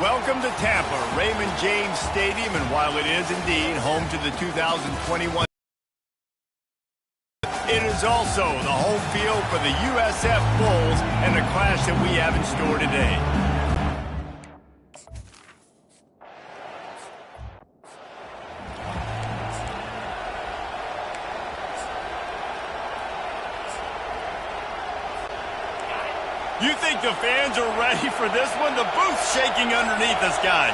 Welcome to Tampa, Raymond James Stadium, and while it is indeed home to the 2021, it is also the home field for the USF Bulls and the clash that we have in store today. You think the fans are ready for this one? The booth's shaking underneath us, guys.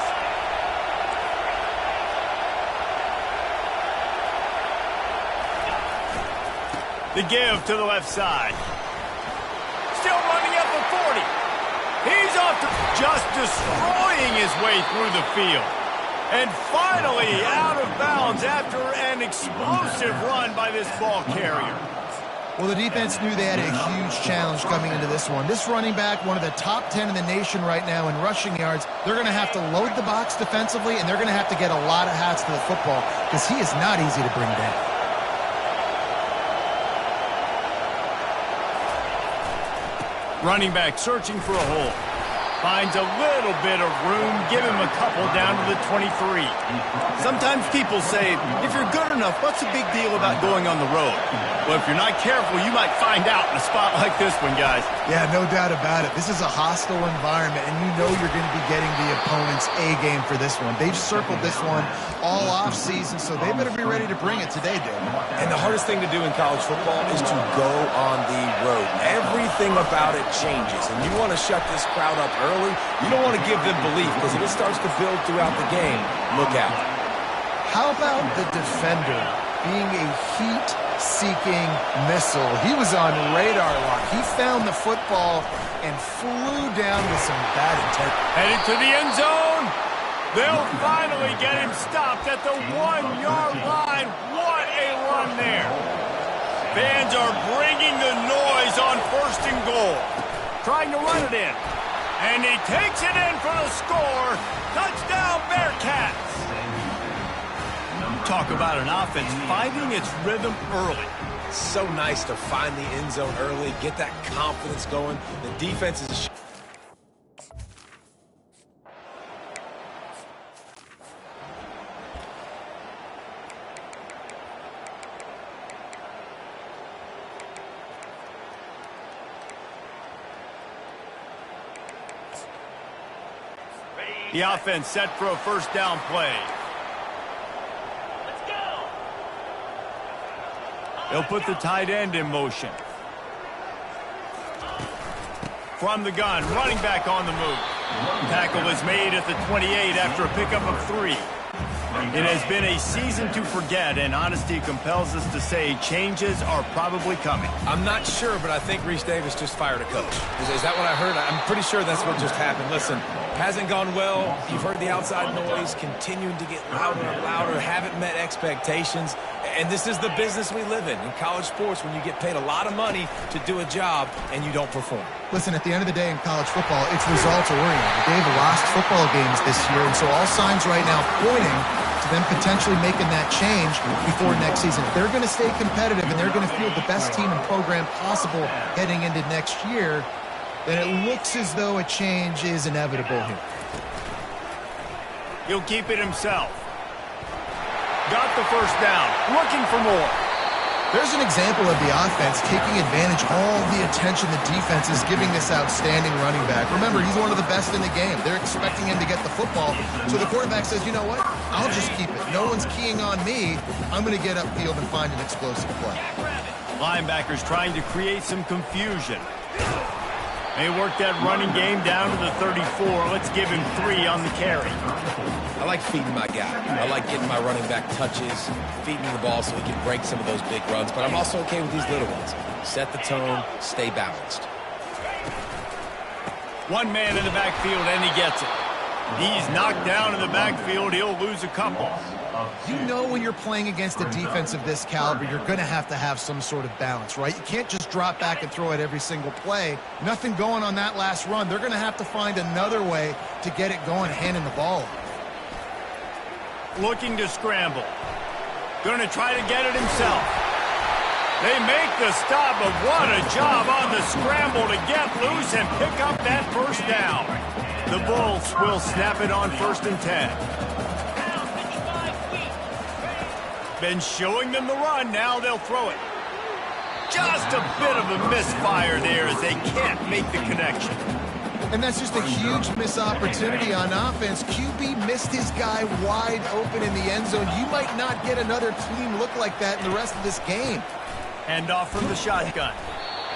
The give to the left side. Still running up the 40. He's off to just destroying his way through the field. And finally out of bounds after an explosive run by this ball carrier. Well, the defense knew they had a huge challenge coming into this one. This running back, one of the top 10 in the nation right now in rushing yards, they're going to have to load the box defensively, and they're going to have to get a lot of hats to the football because he is not easy to bring down. Running back searching for a hole. Finds a little bit of room. Give him a couple down to the 23. Sometimes people say, if you're good enough, what's the big deal about going on the road? Well, if you're not careful, you might find out in a spot like this one, guys. Yeah, no doubt about it. This is a hostile environment, and you know you're going to be getting the opponent's A-game for this one. They've circled this one all off-season, so they better be ready to bring it today, Dave. And the hardest thing to do in college football is to go on the road. Everything about it changes, and you want to shut this crowd up early. You don't want to give them belief, because if it starts to build throughout the game, look out. How about the defender being a heat-seeking missile? He was on radar lock. He found the football and flew down with some bad intent. Headed to the end zone. They'll finally get him stopped at the 1-yard line. What a run there. Fans are bringing the noise on 1st and goal. Trying to run it in. And he takes it in for the score. Touchdown, Bearcats. Talk about an offense finding its rhythm early. So nice to find the end zone early, get that confidence going. The defense is... The offense set for a 1st down play. They'll put the tight end in motion. From the gun, running back on the move. Tackle is made at the 28 after a pickup of 3. It has been a season to forget, and honesty compels us to say changes are probably coming. I'm not sure, but I think Reese Davis just fired a coach. Is that what I heard? I'm pretty sure that's what just happened. Listen, hasn't gone well. You've heard the outside noise, continuing to get louder and louder, haven't met expectations. And this is the business we live in college sports, when you get paid a lot of money to do a job and you don't perform. Listen, at the end of the day in college football, it's results oriented. They've lost football games this year, and so all signs right now pointing to them potentially making that change before next season. If they're going to stay competitive and they're going to field the best team and program possible heading into next year, then it looks as though a change is inevitable here. He'll keep it himself. Got the 1st down. Looking for more. There's an example of the offense taking advantage of all the attention the defense is giving this outstanding running back. Remember, he's one of the best in the game. They're expecting him to get the football. So the quarterback says, you know what? I'll just keep it. No one's keying on me. I'm going to get upfield and find an explosive play. Linebackers trying to create some confusion. They work that running game down to the 34. Let's give him 3 on the carry. I like feeding my guy. I like getting my running back touches, feeding the ball so he can break some of those big runs. But I'm also okay with these little ones. Set the tone, stay balanced. One man in the backfield, and he gets it. He's knocked down in the backfield. He'll lose a couple. You know when you're playing against a defense of this caliber, you're going to have some sort of balance, right? You can't just drop back and throw it every single play. Nothing going on that last run. They're going to have to find another way to get it going, handing the ball. Looking to scramble. Going to try to get it himself. They make the stop, but what a job on the scramble to get loose and pick up that 1st down. The Bulls will snap it on 1st and 10. Been showing them the run. Now they'll throw it. Just a bit of a misfire there as they can't make the connection. And that's just a huge missed opportunity on offense. QB missed his guy wide open in the end zone. You might not get another clean look like that in the rest of this game. Hand off from the shotgun.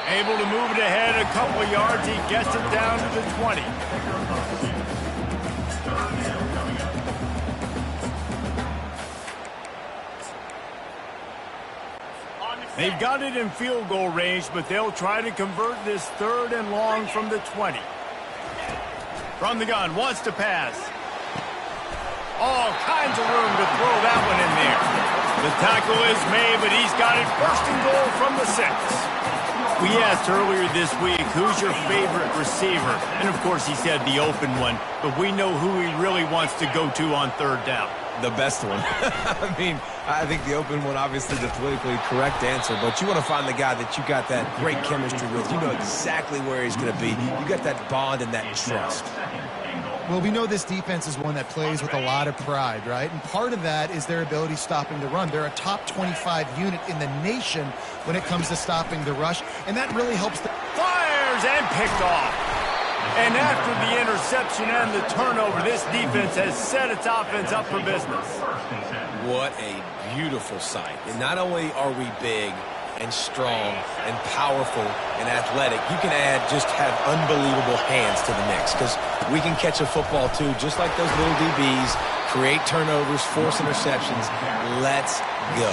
Able to move it ahead a couple of yards. He gets it down to the 20. They've got it in field goal range, but they'll try to convert this 3rd and long from the 20. From the gun, wants to pass. All kinds of room to throw that one in there. The tackle is made, but he's got it 1st and goal from the 6. We asked earlier this week, who's your favorite receiver? And, of course, he said the open one, but we know who he really wants to go to on 3rd down. The best one. I mean, I think the open one, obviously the politically correct answer, but you want to find the guy that you got that great chemistry with. You know exactly where he's going to be. You got that bond and that trust. Well, we know this defense is one that plays with a lot of pride, right? And part of that is their ability stopping the run. They're a top 25 unit in the nation when it comes to stopping the rush, and that really helps them. Fires and picked off. And after the interception and the turnover, this defense has set its offense up for business. What a beautiful sight. And not only are we big and strong and powerful and athletic, you can just have unbelievable hands to the mix, because we can catch a football too, just like those little DBs, create turnovers, force interceptions. Let's go.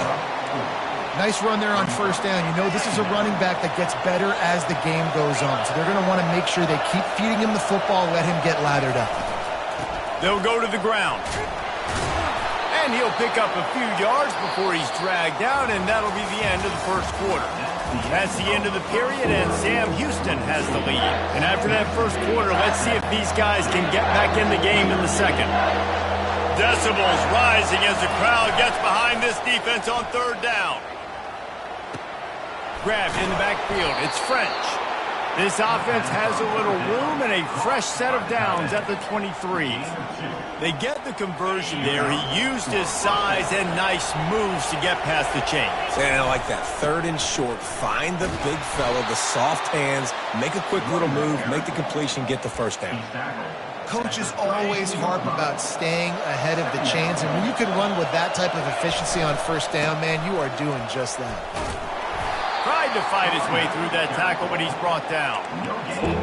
Nice run there on 1st down. You know, this is a running back that gets better as the game goes on. So they're going to want to make sure they keep feeding him the football, let him get lathered up. They'll go to the ground. And he'll pick up a few yards before he's dragged down, and that'll be the end of the 1st quarter. That's the end of the period, and Sam Houston has the lead. And after that 1st quarter, let's see if these guys can get back in the game in the 2nd. Decibels rising as the crowd gets behind this defense on 3rd down. Grabbed in the backfield. It's French. This offense has a little room and a fresh set of downs at the 23. They get the conversion there. He used his size and nice moves to get past the chains. And I like that. 3rd and short. Find the big fella, the soft hands, make a quick little move, make the completion, get the 1st down. Coaches always harp about staying ahead of the chains, and when you can run with that type of efficiency on 1st down, man, you are doing just that. Tried to fight his way through that tackle, but he's brought down.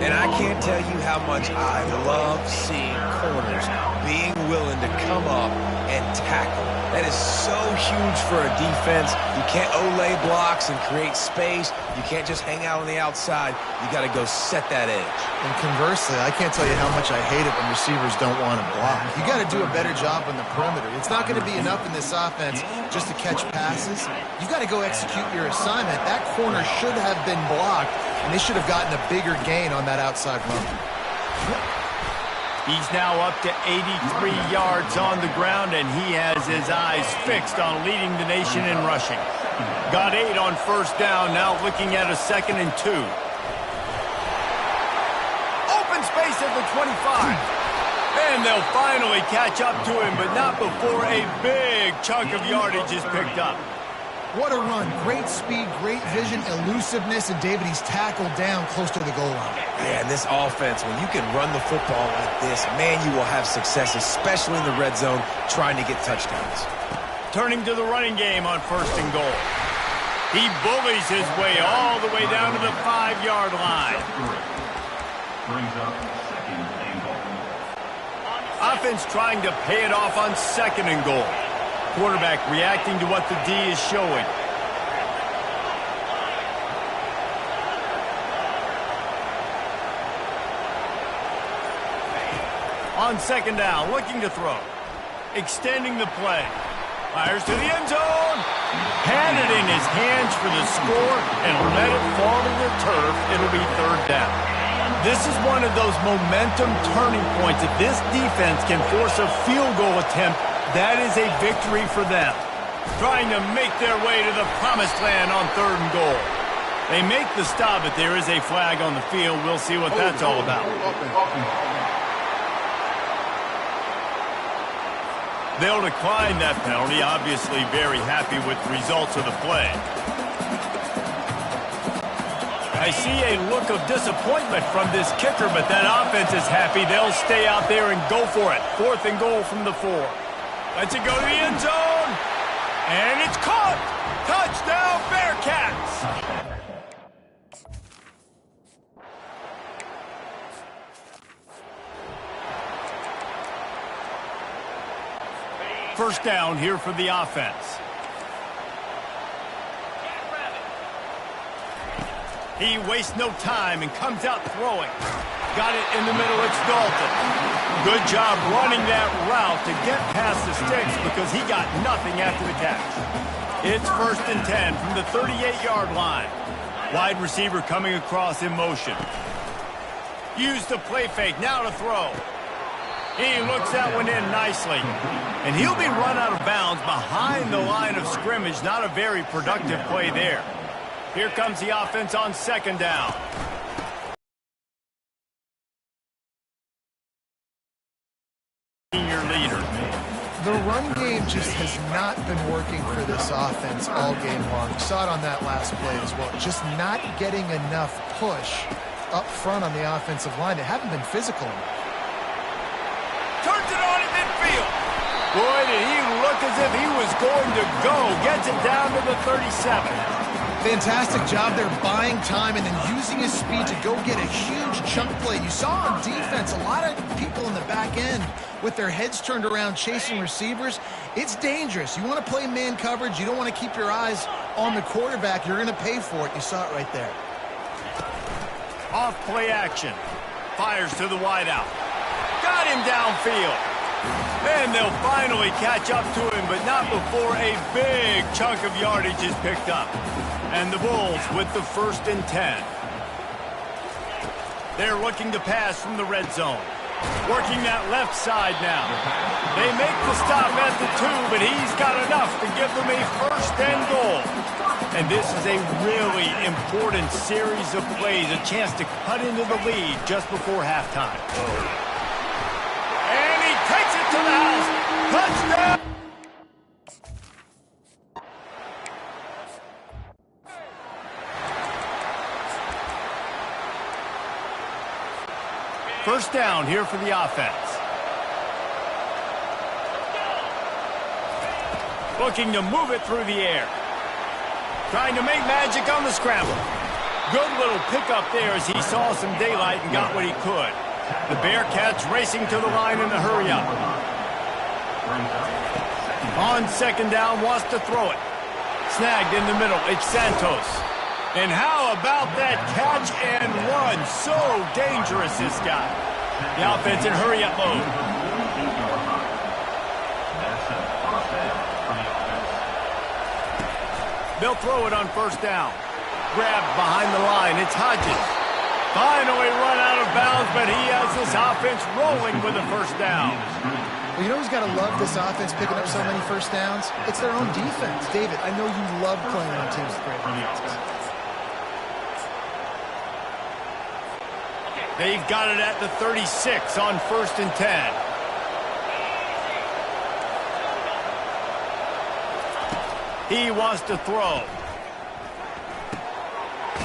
And I can't tell you how much I love seeing corners being willing to come up and tackle. That is so huge for a defense. You can't olay blocks and create space. You can't just hang out on the outside. You got to go set that edge. And conversely, I can't tell you how much I hate it when receivers don't want to block. You got to do a better job on the perimeter. It's not going to be enough in this offense just to catch passes. You've got to go execute your assignment. That corner should have been blocked, and they should have gotten a bigger gain on that outside run. He's now up to 83 yards on the ground, and he has his eyes fixed on leading the nation in rushing. Got 8 on 1st down, now looking at a 2nd and 2. Open space at the 25. And they'll finally catch up to him, but not before a big chunk of yardage is picked up. What a run. Great speed, great vision, elusiveness, and David, he's tackled down close to the goal line. Yeah, and this offense, when you can run the football like this, man, you will have success, especially in the red zone, trying to get touchdowns. Turning to the running game on 1st and goal. He bullies his way all the way down to the 5-yard line. Brings up 2nd and goal. Offense trying to pay it off on 2nd and goal. Quarterback reacting to what the D is showing. On 2nd down, looking to throw. Extending the play. Fires to the end zone. Had it in his hands for the score and let it fall to the turf. It'll be 3rd down. This is one of those momentum turning points. If this defense can force a field goal attempt, that is a victory for them. Trying to make their way to the promised land on 3rd and goal. They make the stop, but there is a flag on the field. We'll see what that's all about. They'll decline that penalty, obviously very happy with the results of the play. I see a look of disappointment from this kicker, but that offense is happy. They'll stay out there and go for it. 4th and goal from the 4. Lets it go to the end zone. And it's caught. Touchdown, Bearcats. First down here for the offense. He wastes no time and comes out throwing. Got it in the middle. It's Dalton. Good job running that route to get past the sticks because he got nothing after the catch. It's 1st and 10 from the 38-yard line. Wide receiver coming across in motion. Use the play fake. Now to throw. He looks that one in nicely. And he'll be run out of bounds behind the line of scrimmage. Not a very productive play there. Here comes the offense on 2nd down. Senior leader. The run game just has not been working for this offense all game long. We saw it on that last play as well. Just not getting enough push up front on the offensive line. They haven't been physical enough. Turns it on in midfield. Boy, did he look as if he was going to go. Gets it down to the 37. Fantastic job there buying time and then using his speed to go get a huge chunk play. You saw on defense a lot of people in the back end with their heads turned around chasing receivers. It's dangerous. You want to play man coverage. You don't want to keep your eyes on the quarterback. You're going to pay for it. You saw it right there. Off play action. Fires to the wideout. Got him downfield. And they'll finally catch up to him, but not before a big chunk of yardage is picked up. And the Bulls with the 1st and 10. They're looking to pass from the red zone. Working that left side now. They make the stop at the 2, but he's got enough to give them a 1st and goal. And this is a really important series of plays, a chance to cut into the lead just before halftime. And he takes it to the house. Touchdown! First down here for the offense. Looking to move it through the air. Trying to make magic on the scramble. Good little pickup there as he saw some daylight and got what he could. The Bearcats racing to the line in a hurry up. On 2nd down, wants to throw it. Snagged in the middle. It's Santos. And how about that catch and run? So dangerous, this guy. The offense in hurry-up mode. They'll throw it on 1st down. Grabbed behind the line. It's Hodges. Finally run out of bounds, but he has this offense rolling with a 1st down. Well, you know who's got to love this offense picking up so many 1st downs? It's their own defense. David, I know you love playing on teams with great defenses. They've got it at the 36 on 1st and 10. He wants to throw.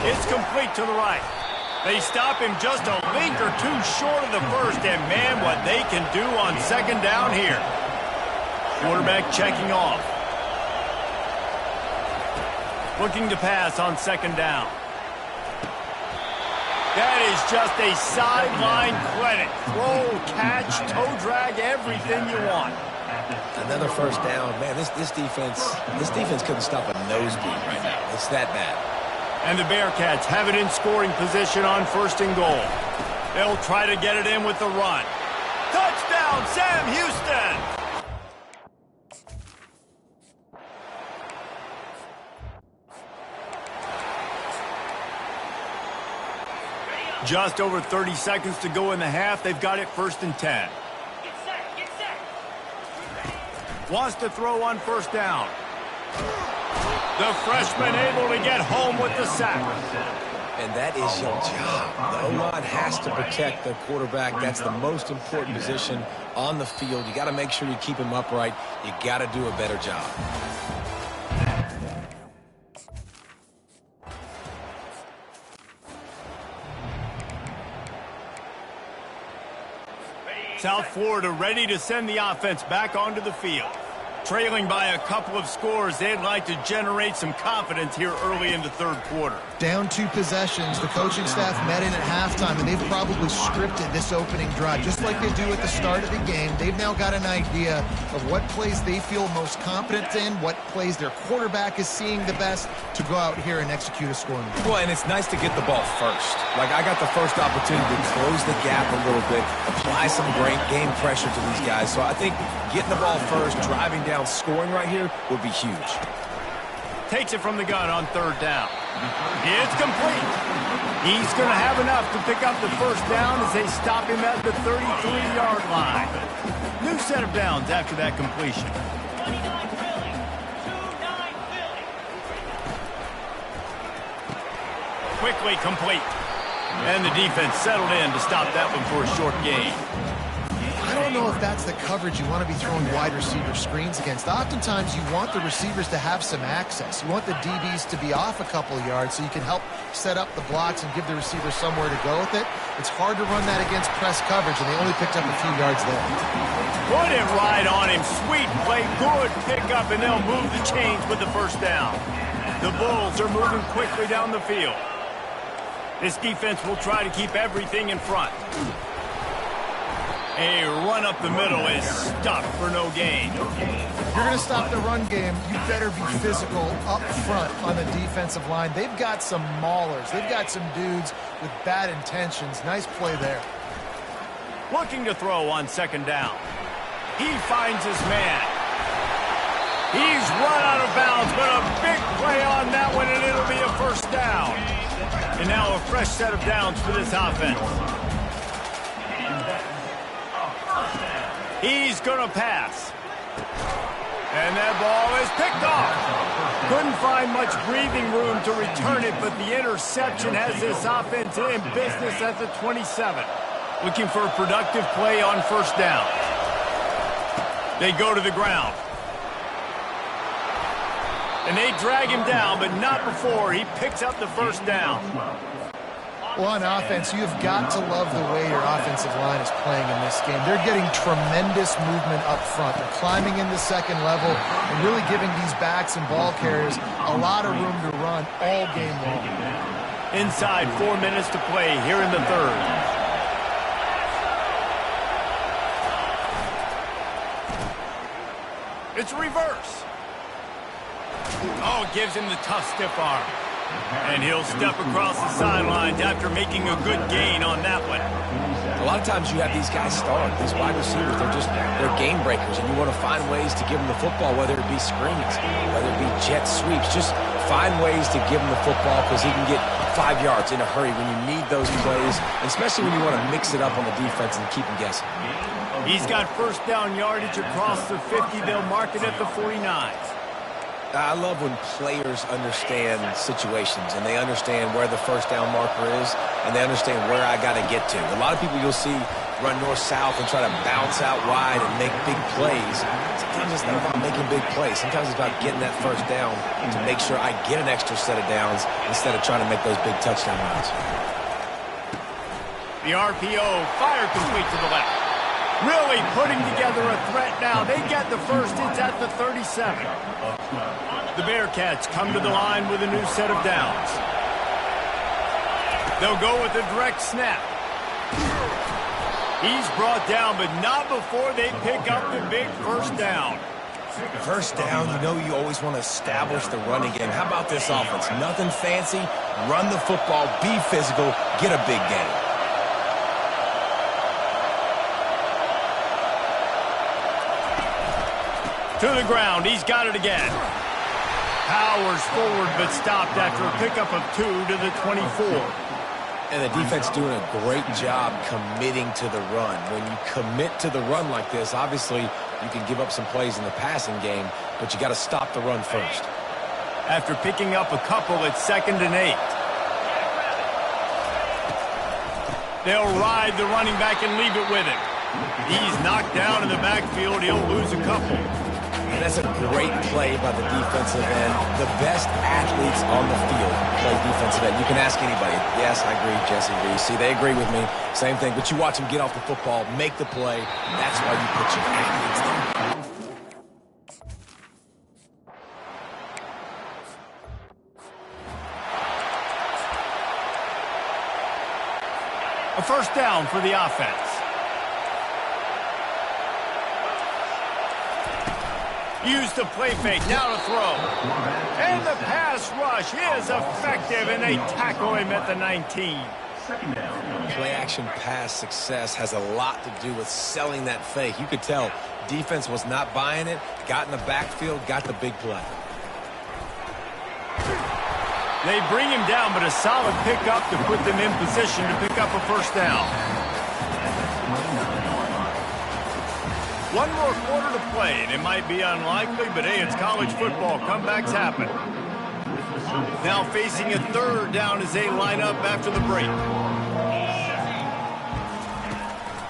It's complete to the right. They stop him just a link or two short of the 1st, and man, what they can do on 2nd down here. Quarterback checking off. Looking to pass on 2nd down. That is just a sideline clinic. Throw, catch, toe drag, everything you want. Another 1st down. Man, this defense couldn't stop a nosebleed right now. It's that bad. And the Bearcats have it in scoring position on 1st and goal. They'll try to get it in with the run. Touchdown, Sam Houston! Just over 30 seconds to go in the half. They've got it 1st and 10. Get set. Wants to throw on 1st down. The freshman able to get home with the sack. And that is your job. The O-line has to protect the quarterback. That's the most important position on the field. You got to make sure you keep him upright. You got to do a better job. South Florida ready to send the offense back onto the field. Trailing by a couple of scores, they'd like to generate some confidence here early in the third quarter. Down 2 possessions, the coaching staff met in at halftime, and they've probably scripted this opening drive, just like they do at the start of the game. They've now got an idea of what plays they feel most confident in, what plays their quarterback is seeing the best to go out here and execute a scoring. Well, and it's nice to get the ball first. Like, I got the first opportunity to close the gap a little bit, apply some great game pressure to these guys. So I think getting the ball first, driving down, scoring right here would be huge. Takes it from the gun on third down. It's complete. He's going to have enough to pick up the first down as they stop him at the 33-yard line. New set of downs after that completion. Quickly complete. And the defense settled in to stop that one for a short gain. I don't know if that's the coverage you want to be throwing wide receiver screens against. Oftentimes, you want the receivers to have some access. You want the DBs to be off a couple of yards so you can help set up the blocks and give the receiver somewhere to go with it. It's hard to run that against press coverage, and they only picked up a few yards there. Put it right on him. Sweet play, good pickup, and they'll move the chains with the first down. The Bulls are moving quickly down the field. This defense will try to keep everything in front. A run up the middle is stopped for no gain. If you're going to stop the run game, you better be physical up front on the defensive line. They've got some maulers. They've got some dudes with bad intentions. Nice play there. Looking to throw on second down. He finds his man. He's run out of bounds, but a big play on that one, and it'll be a first down. And now a fresh set of downs for this offense. He's going to pass. And that ball is picked off. Couldn't find much breathing room to return it, but the interception has this offense in business at the 27. Looking for a productive play on first down. They go to the ground. And they drag him down, but not before he picks up the first down. Well, on offense, you've got to love the way your offensive line is playing in this game. They're getting tremendous movement up front. They're climbing in the second level and really giving these backs and ball carriers a lot of room to run all game long. Inside 4 minutes to play here in the third. It's reverse. Oh, it gives him the tough stiff arm. And he'll step across the sidelines after making a good gain on that one. A lot of times you have these guys start, these wide receivers, they're game breakers, and you want to find ways to give them the football, whether it be screens, whether it be jet sweeps. Just find ways to give him the football because he can get 5 yards in a hurry when you need those plays, especially when you want to mix it up on the defense and keep them guessing. He's got first down yardage across the 50. They'll mark it at the 49. I love when players understand situations and they understand where the first down marker is and they understand where I got to get to. A lot of people you'll see run north-south and try to bounce out wide and make big plays. Sometimes it's not about making big plays. Sometimes it's about getting that first down to make sure I get an extra set of downs instead of trying to make those big touchdown runs. The RPO fired complete to the left. Really putting together a threat now. They get the first. It's at the 37. The Bearcats come to the line with a new set of downs. They'll go with a direct snap. He's brought down, but not before they pick up the big first down. First down, you know you always want to establish the running game. How about this offense? Nothing fancy. Run the football, be physical, get a big gain. To the ground, he's got it again. Powers forward, but stopped after a pickup of 2 to the 24. And the defense doing a great job committing to the run. When you commit to the run like this, obviously you can give up some plays in the passing game, but you got to stop the run first. After picking up a couple, it's 2nd and 8. They'll ride the running back and leave it with him. He's knocked down in the backfield. He'll lose a couple. And that's a great play by the defensive end. The best athletes on the field play defensive end. You can ask anybody. Yes, I agree, Jesse Reese. See, they agree with me. Same thing. But you watch them get off the football, make the play. That's why you put your athletes there. A first down for the offense. Use the play fake, now to throw. And the pass rush is effective, and they tackle him at the 19. Play action pass success has a lot to do with selling that fake. You could tell defense was not buying it, got in the backfield, got the big play. They bring him down, but a solid pickup to put them in position to pick up a first down. One more quarter to play, and it might be unlikely, but hey, it's college football. Comebacks happen. Now facing a third down as they line up after the break.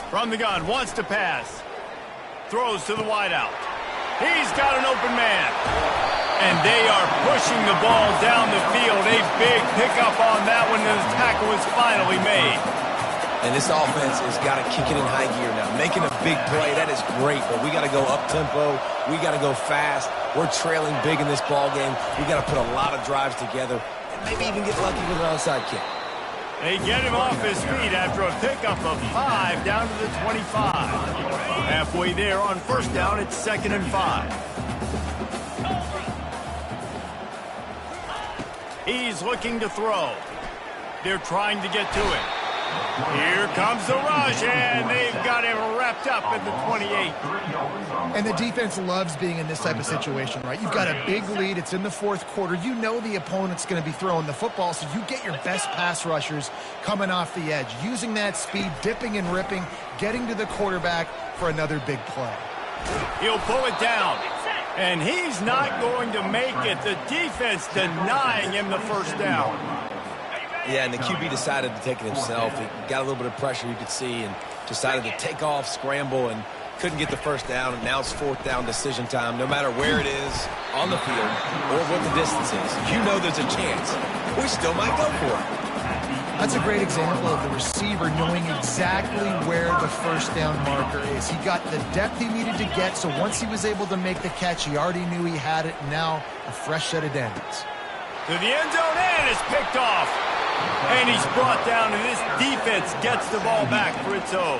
From the gun, wants to pass. Throws to the wideout. He's got an open man. And they are pushing the ball down the field. A big pickup on that one, and the tackle is finally made. And this offense has got to kick it in high gear now. Making a big play, that is great, but we got to go up-tempo. We got to go fast. We're trailing big in this ball game. We got to put a lot of drives together and maybe even get lucky with an onside kick. They get him off his feet after a pickup of 5 down to the 25. Halfway there on first down, it's 2nd and 5. He's looking to throw. They're trying to get to it. Here comes the rush, and they've got him wrapped up at the 28. And the defense loves being in this type of situation, right? You've got a big lead. It's in the fourth quarter. You know the opponent's going to be throwing the football, so you get your best pass rushers coming off the edge, using that speed, dipping and ripping, getting to the quarterback for another big play. He'll pull it down, and he's not going to make it. The defense denying him the first down. Yeah, and the QB decided to take it himself. He got a little bit of pressure, you could see, and decided to take off, scramble, and couldn't get the first down. And now it's 4th down decision time. No matter where it is on the field or what the distance is, you know there's a chance. We still might go for it. That's a great example of the receiver knowing exactly where the first down marker is. He got the depth he needed to get, so once he was able to make the catch, he already knew he had it. Now a fresh set of downs. To the end zone, and it's picked off. And he's brought down, and this defense gets the ball back for its own.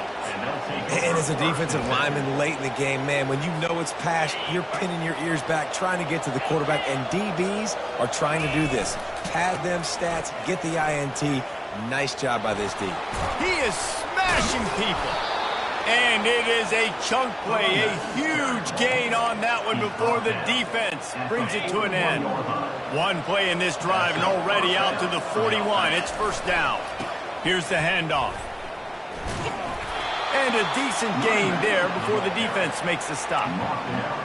And as a defensive lineman late in the game, man, when you know it's past, you're pinning your ears back, trying to get to the quarterback, and DBs are trying to do this. Pad them stats, get the INT. Nice job by this D. He is smashing people. And it is a chunk play, a huge gain on that one before the defense brings it to an end. One play in this drive and already out to the 41. It's first down. Here's the handoff. And a decent gain there before the defense makes the stop.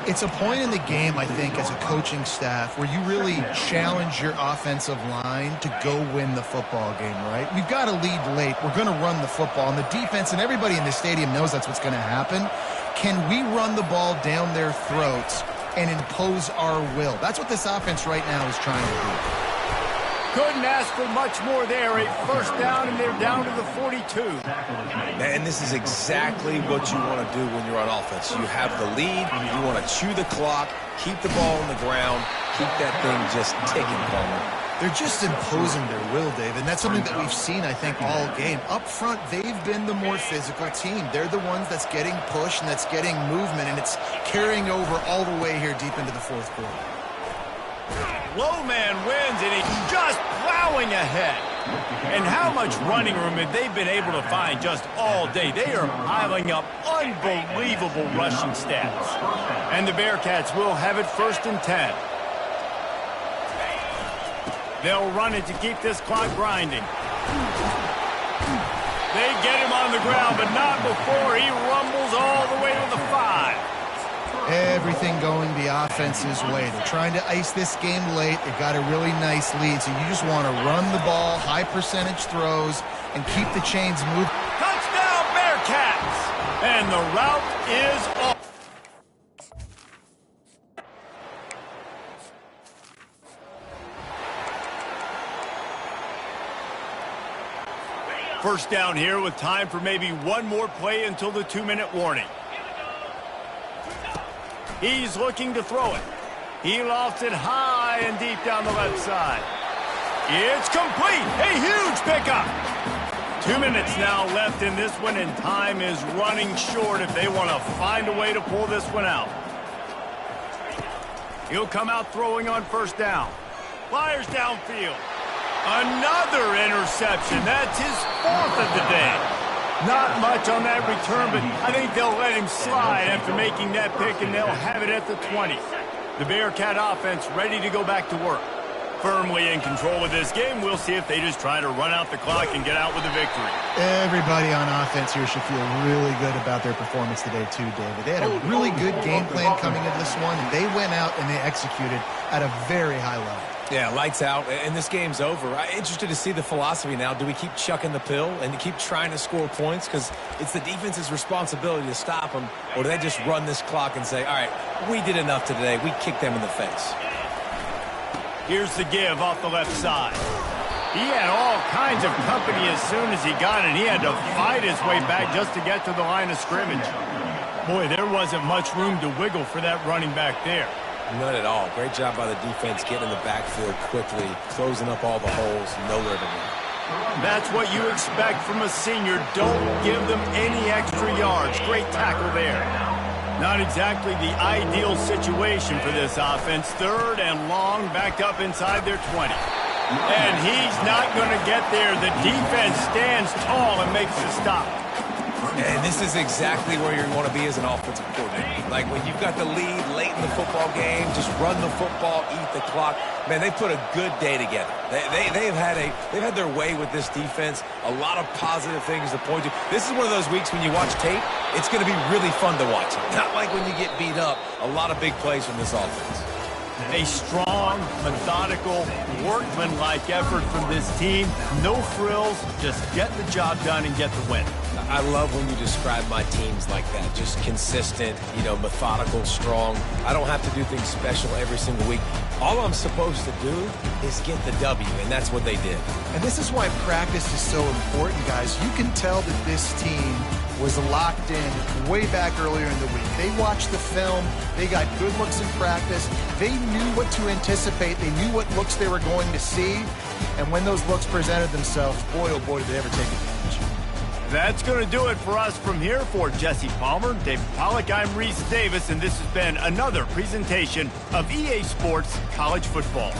It's a point in the game, I think, as a coaching staff where you really challenge your offensive line to go win the football game, right? We've got to lead late. We're going to run the football. And the defense and everybody in the stadium knows that's what's going to happen. Can we run the ball down their throats and impose our will? That's what this offense right now is trying to do. Couldn't ask for much more there. A first down, and they're down to the 42. And this is exactly what you want to do when you're on offense. You have the lead. You want to chew the clock, keep the ball on the ground, keep that thing just ticking, Palmer. They're just imposing their will, Dave, and that's something that we've seen, I think, all game. Up front, they've been the more physical team. They're the ones that's getting pushed and that's getting movement, and it's carrying over all the way here deep into the fourth quarter. Low man wins, and he's just plowing ahead. And how much running room have they been able to find just all day? They are piling up unbelievable rushing stats. And the Bearcats will have it 1st and 10. They'll run it to keep this clock grinding. They get him on the ground, but not before he rumbles all the way to the 5. Everything going the offense's way. They're trying to ice this game late. They've got a really nice lead, so you just want to run the ball, high percentage throws, and keep the chains moving. Touchdown, Bearcats! And the route is off. First down here with time for maybe one more play until the 2-minute warning. He's looking to throw it. He lofts it high and deep down the left side. It's complete. A huge pickup. 2 minutes now left in this one, and time is running short if they want to find a way to pull this one out. He'll come out throwing on first down. Fires downfield. Another interception. That's his fourth of the day. Not much on that return, but I think they'll let him slide after making that pick, and they'll have it at the 20. The Bearcat offense ready to go back to work. Firmly in control of this game. We'll see if they just try to run out the clock and get out with a victory. Everybody on offense here should feel really good about their performance today too, David. They had a really good game plan coming into this one, and they went out and they executed at a very high level. Yeah, lights out, and this game's over. I'm interested to see the philosophy now. Do we keep chucking the pill and keep trying to score points? Because it's the defense's responsibility to stop them. Or do they just run this clock and say, all right, we did enough today. We kicked them in the face. Here's the give off the left side. He had all kinds of company as soon as he got it. He had to fight his way back just to get to the line of scrimmage. Boy, there wasn't much room to wiggle for that running back there. None at all. Great job by the defense getting in the backfield quickly, closing up all the holes, nowhere to run. That's what you expect from a senior. Don't give them any extra yards. Great tackle there. Not exactly the ideal situation for this offense. Third and long, backed up inside their 20. And he's not going to get there. The defense stands tall and makes the stop. And this is exactly where you want to be as an offensive coordinator. Like when you've got the lead late in the football game, just run the football, eat the clock. Man, they put a good day together. They've had their way with this defense. A lot of positive things to point to. This is one of those weeks when you watch tape, it's going to be really fun to watch. Not like when you get beat up. A lot of big plays from this offense. A strong, methodical, workman-like effort from this team. No frills, just get the job done and get the win. I love when you describe my teams like that. Just consistent, methodical, strong. I don't have to do things special every single week. All I'm supposed to do is get the W, and that's what they did. And this is why practice is so important, guys. You can tell that this team was locked in way back earlier in the week. They watched the film. They got good looks in practice. They knew what to anticipate. They knew what looks they were going to see. And when those looks presented themselves, boy, oh boy, did they ever take advantage. That's going to do it for us from here. For Jesse Palmer, David Pollack, I'm Reese Davis, and this has been another presentation of EA Sports College Football.